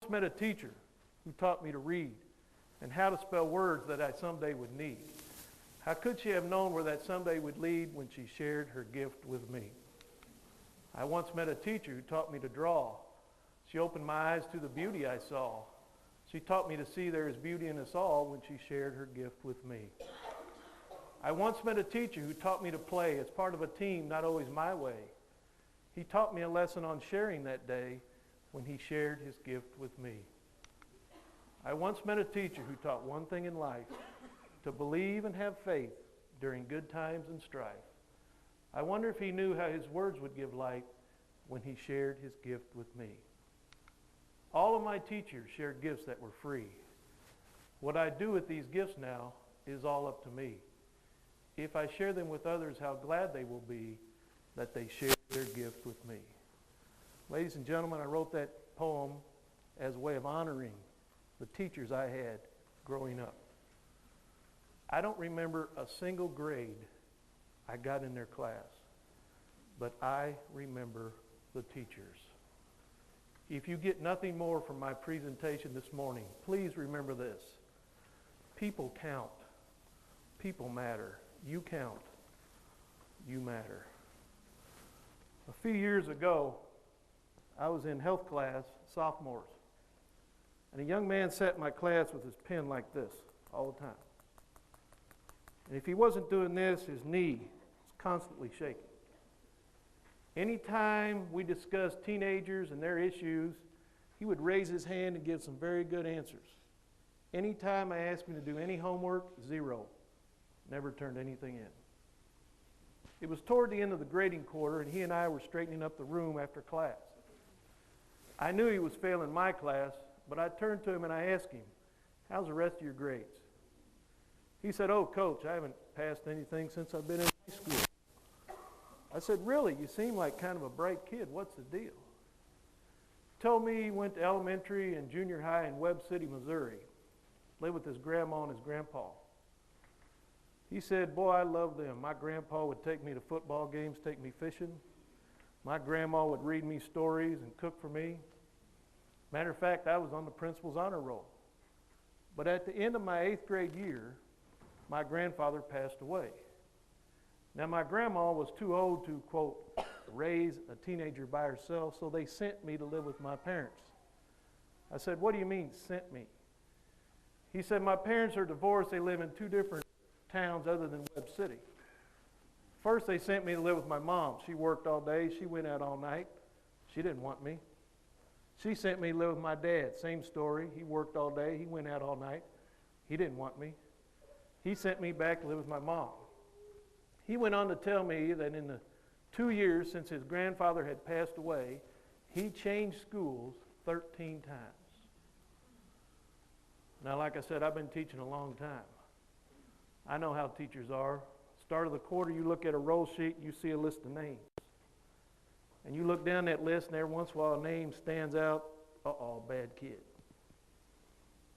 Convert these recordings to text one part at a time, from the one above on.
Met a teacher who taught me to read and how to spell words that I someday would need. How could she have known where that someday would lead when she shared her gift with me? I once met a teacher who taught me to draw. She opened my eyes to the beauty I saw. She taught me to see there is beauty in us all when she shared her gift with me. I once met a teacher who taught me to play as part of a team, not always my way. He taught me a lesson on sharing that day when he shared his gift with me. I once met a teacher who taught one thing in life, to believe and have faith during good times and strife. I wonder if he knew how his words would give light when he shared his gift with me. All of my teachers shared gifts that were free. What I do with these gifts now is all up to me. If I share them with others, how glad they will be that they shared their gift with me. Ladies and gentlemen, I wrote that poem as a way of honoring the teachers I had growing up. I don't remember a single grade I got in their class, but I remember the teachers. If you get nothing more from my presentation this morning, please remember this. People count. People matter. You count. You matter. A few years ago, I was in health class, sophomores, and a young man sat in my class with his pen like this all the time. And if he wasn't doing this, his knee was constantly shaking. Anytime we discussed teenagers and their issues, he would raise his hand and give some very good answers. Anytime I asked him to do any homework, zero. Never turned anything in. It was toward the end of the grading quarter, and he and I were straightening up the room after class. I knew he was failing my class, but I turned to him and I asked him, "How's the rest of your grades?" He said, "Oh, Coach, I haven't passed anything since I've been in high school." I said, "Really? You seem like kind of a bright kid. What's the deal?" He told me he went to elementary and junior high in Webb City, Missouri. Lived with his grandma and his grandpa. He said, "Boy, I love them. My grandpa would take me to football games, take me fishing. My grandma would read me stories and cook for me. Matter of fact, I was on the principal's honor roll. But at the end of my 8th grade year, my grandfather passed away. Now, my grandma was too old to, quote, raise a teenager by herself, so they sent me to live with my parents." I said, "What do you mean, sent me?" He said, "My parents are divorced. They live in 2 different towns other than Webb City. First, they sent me to live with my mom. She worked all day. She went out all night. She didn't want me. She sent me to live with my dad. Same story. He worked all day. He went out all night. He didn't want me. He sent me back to live with my mom." He went on to tell me that in the 2 years since his grandfather had passed away, he changed schools 13 times. Now, like I said, I've been teaching a long time. I know how teachers are. Start of the quarter, you look at a roll sheet, you see a list of names. And you look down that list, and every once in a while a name stands out. Uh-oh, bad kid.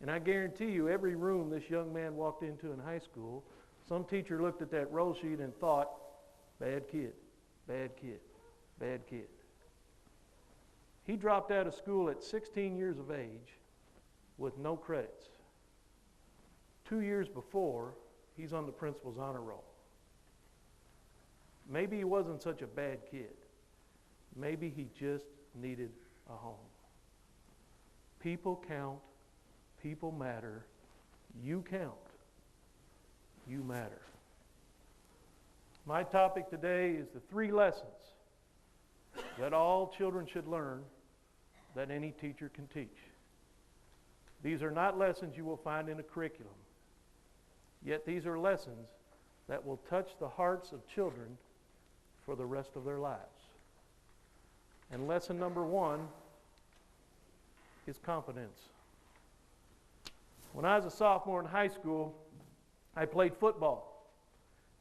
And I guarantee you, every room this young man walked into in high school, some teacher looked at that roll sheet and thought, bad kid, bad kid, bad kid. He dropped out of school at 16 years of age with no credits. 2 years before, he's on the principal's honor roll. Maybe he wasn't such a bad kid. Maybe he just needed a home. People count. People matter. You count. You matter. My topic today is the 3 lessons that all children should learn that any teacher can teach. These are not lessons you will find in a curriculum. Yet these are lessons that will touch the hearts of children for the rest of their lives. And lesson number 1 is confidence. When I was a sophomore in high school, I played football.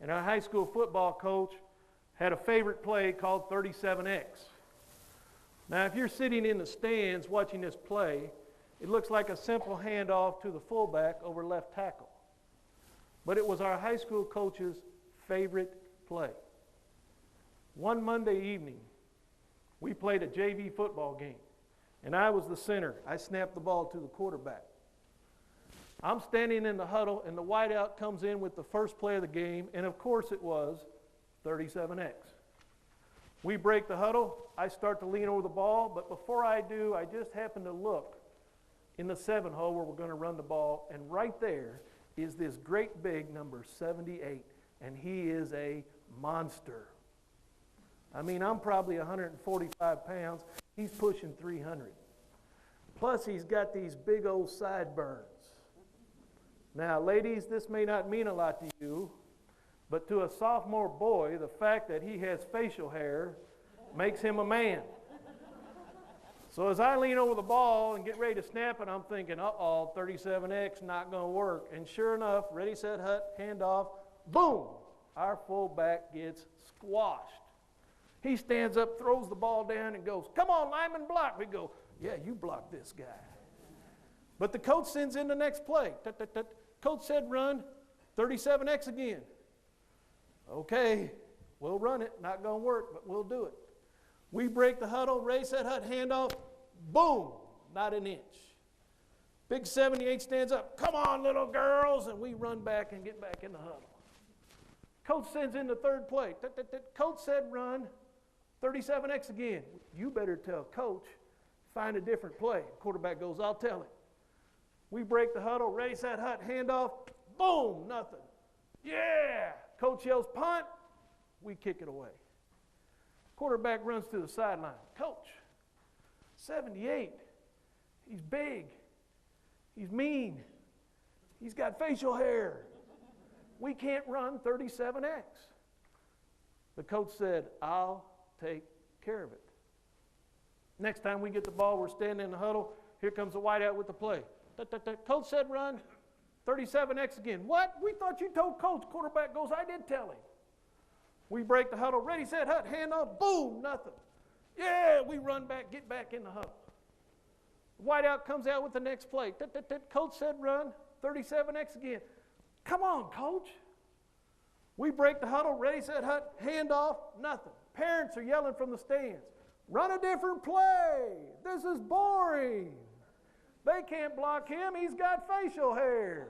And our high school football coach had a favorite play called 37X. Now, if you're sitting in the stands watching this play, it looks like a simple handoff to the fullback over left tackle. But it was our high school coach's favorite play. One Monday evening, we played a JV football game. and I was the center. I snapped the ball to the quarterback. I'm standing in the huddle, and the wideout comes in with the first play of the game, and of course it was 37X. We break the huddle. I start to lean over the ball, but before I do, I just happen to look in the 7 hole where we're going to run the ball, and right there is this great big number 78, and he is a monster. I mean, I'm probably 145 pounds. He's pushing 300. Plus, he's got these big old sideburns. Now, ladies, this may not mean a lot to you, but to a sophomore boy, the fact that he has facial hair makes him a man. So as I lean over the ball and get ready to snap it, I'm thinking, uh-oh, 37X, not going to work. And sure enough, ready, set, hut, handoff, boom, our fullback gets squashed. He stands up, throws the ball down, and goes, come on, lineman, block. We go, yeah, you block this guy. But the coach sends in the next play. Coach said run, 37X again. Okay, we'll run it. Not going to work, but we'll do it. We break the huddle, race that hut, handoff, boom, not an inch. Big 78 stands up, come on, little girls, and we run back and get back in the huddle. Coach sends in the third play. Coach said run, 37X again. You better tell Coach, find a different play. Quarterback goes, I'll tell him. We break the huddle, race that hut, handoff, boom, nothing. Yeah! Coach yells, punt, we kick it away. Quarterback runs to the sideline. Coach, 78, he's big, he's mean, he's got facial hair. We can't run 37X. The coach said, I'll take care of it. Next time we get the ball, we're standing in the huddle. Here comes the wideout with the play. Coach said run, 37X again. What? We thought you told Coach. Quarterback goes, I did tell him. We break the huddle, ready, set, hut, handoff, boom, nothing. Yeah, we run back, get back in the huddle. Wideout comes out with the next play. Coach said run, 37X again. Come on, Coach. We break the huddle, ready, set, hut, handoff, nothing. Parents are yelling from the stands, run a different play. This is boring. They can't block him. He's got facial hair.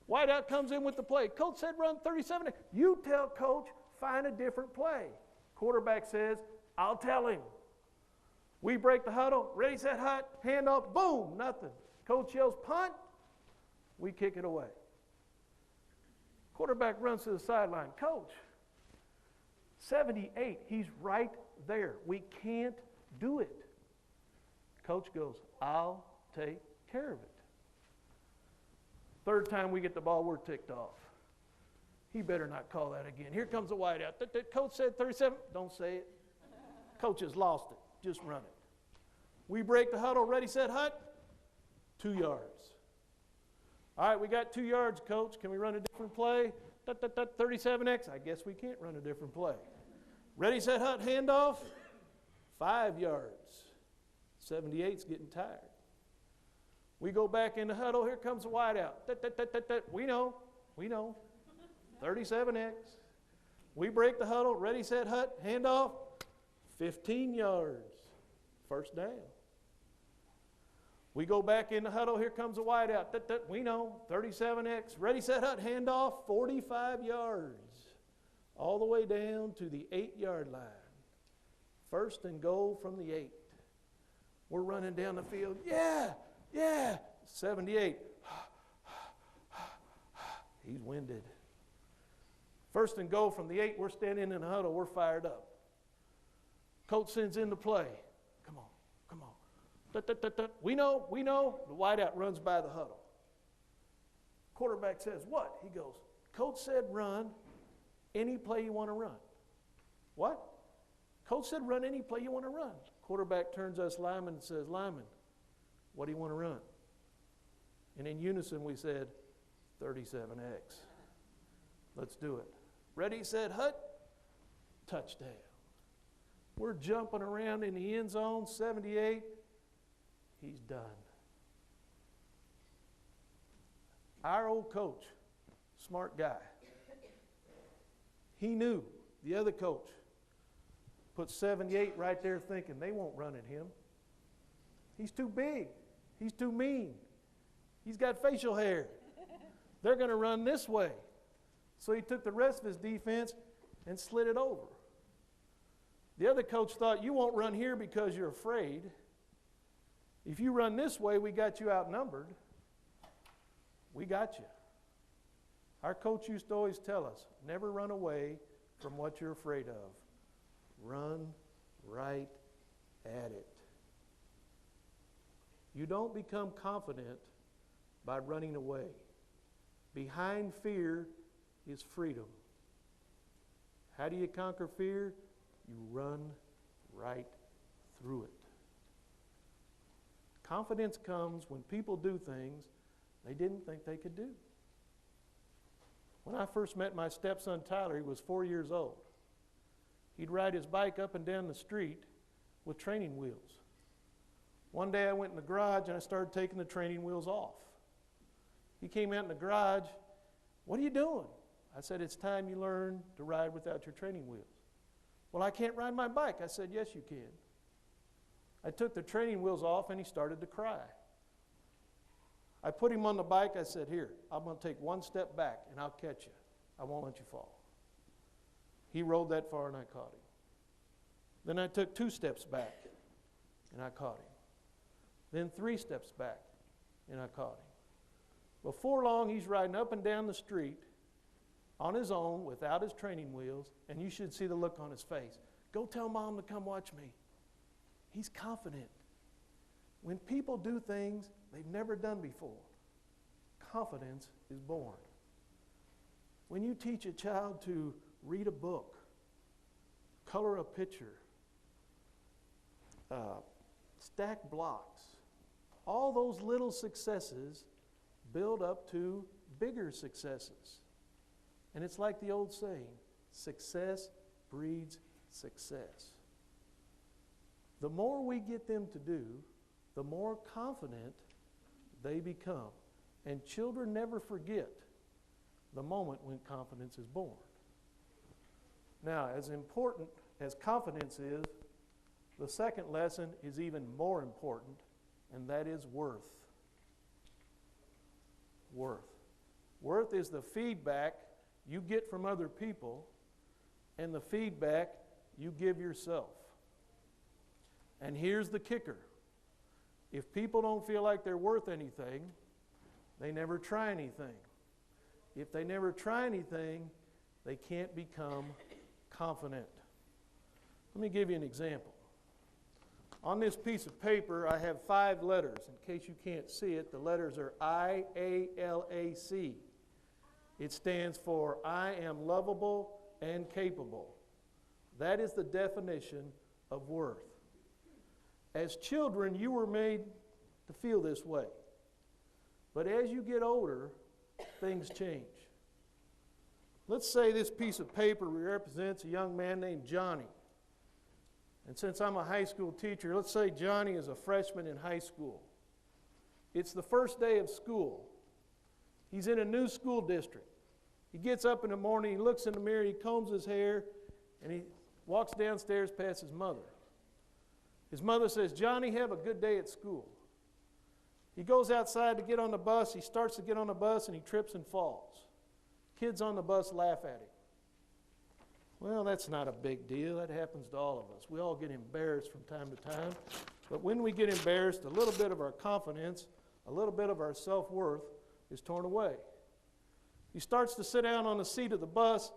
Wideout comes in with the play. Coach said run 37. You tell Coach, find a different play. Quarterback says, I'll tell him. We break the huddle, ready, set, hut, handoff, boom, nothing. Coach yells punt, we kick it away. Quarterback runs to the sideline. Coach, 78, he's right there. We can't do it. Coach goes, I'll take care of it. Third time we get the ball, we're ticked off. He better not call that again. Here comes the wideout. Coach said 37. Don't say it. Coach has lost it. Just run it. We break the huddle, ready, set, hut, 2 yards. All right, we got 2 yards, Coach. Can we run a different play? 37X. I guess we can't run a different play. Ready, set, hut, handoff, 5 yards. 78's getting tired. We go back in the huddle. Here comes the wideout. We know. 37X. We break the huddle. Ready, set, hut, handoff, 15 yards. First down. We go back in the huddle. Here comes the wideout. We know. 37X. Ready, set, hut, handoff, 45 yards. All the way down to the 8-yard line. First and goal from the 8. We're running down the field. Yeah. 78. He's winded. First and goal from the 8. We're standing in the huddle. We're fired up. Coach sends in the play. Come on. We know. The wideout runs by the huddle. Quarterback says, what? He goes, Coach said run any play you want to run. What? Coach said run any play you want to run. Quarterback turns us linemen and says, lineman, what do you want to run? And in unison we said, 37X. Let's do it. Ready, set, hut, touchdown. We're jumping around in the end zone, 78. He's done. Our old coach, smart guy, he knew the other coach Put 78 right there thinking they won't run at him. He's too big. He's too mean. He's got facial hair. They're going to run this way. So he took the rest of his defense and slid it over. The other coach thought, you won't run here because you're afraid. If you run this way, we got you outnumbered. We got you. Our coach used to always tell us, never run away from what you're afraid of. Run right at it. You don't become confident by running away. Behind fear is freedom. How do you conquer fear? You run right through it. Confidence comes when people do things they didn't think they could do. When I first met my stepson Tyler, he was 4 years old. He'd ride his bike up and down the street with training wheels. One day I went in the garage and I started taking the training wheels off. He came out in the garage, "What are you doing?" I said, "It's time you learn to ride without your training wheels." "Well, I can't ride my bike." I said, "Yes, you can." I took the training wheels off and he started to cry. I put him on the bike. I said, "Here, I'm going to take one step back and I'll catch you. I won't let you fall." He rolled that far and I caught him. Then I took 2 steps back and I caught him. Then 3 steps back and I caught him. Before long, he's riding up and down the street on his own without his training wheels, and you should see the look on his face. "Go tell Mom to come watch me." He's confident. When people do things they've never done before, confidence is born. When you teach a child to read a book, color a picture, stack blocks, all those little successes build up to bigger successes. And it's like the old saying, success breeds success. The more we get them to do, the more confident they become. And children never forget the moment when confidence is born. Now, as important as confidence is, the second lesson is even more important, and that is worth. Worth. Worth is the feedback you get from other people and the feedback you give yourself. And here's the kicker. If people don't feel like they're worth anything, they never try anything. If they never try anything, they can't become confident. Let me give you an example. On this piece of paper, I have 5 letters. In case you can't see it, the letters are I-A-L-A-C. It stands for I am lovable and capable. That is the definition of worth. As children, you were made to feel this way. But as you get older, things change. Let's say this piece of paper represents a young man named Johnny. And since I'm a high school teacher, let's say Johnny is a freshman in high school. It's the first day of school. He's in a new school district. He gets up in the morning, he looks in the mirror, he combs his hair, and he walks downstairs past his mother. His mother says, "Johnny, have a good day at school." He goes outside to get on the bus. He starts to get on the bus and he trips and falls. Kids on the bus laugh at him. Well, that's not a big deal. That happens to all of us. We all get embarrassed from time to time. But when we get embarrassed, a little bit of our confidence, a little bit of our self-worth is torn away. He starts to sit down on the seat of the bus,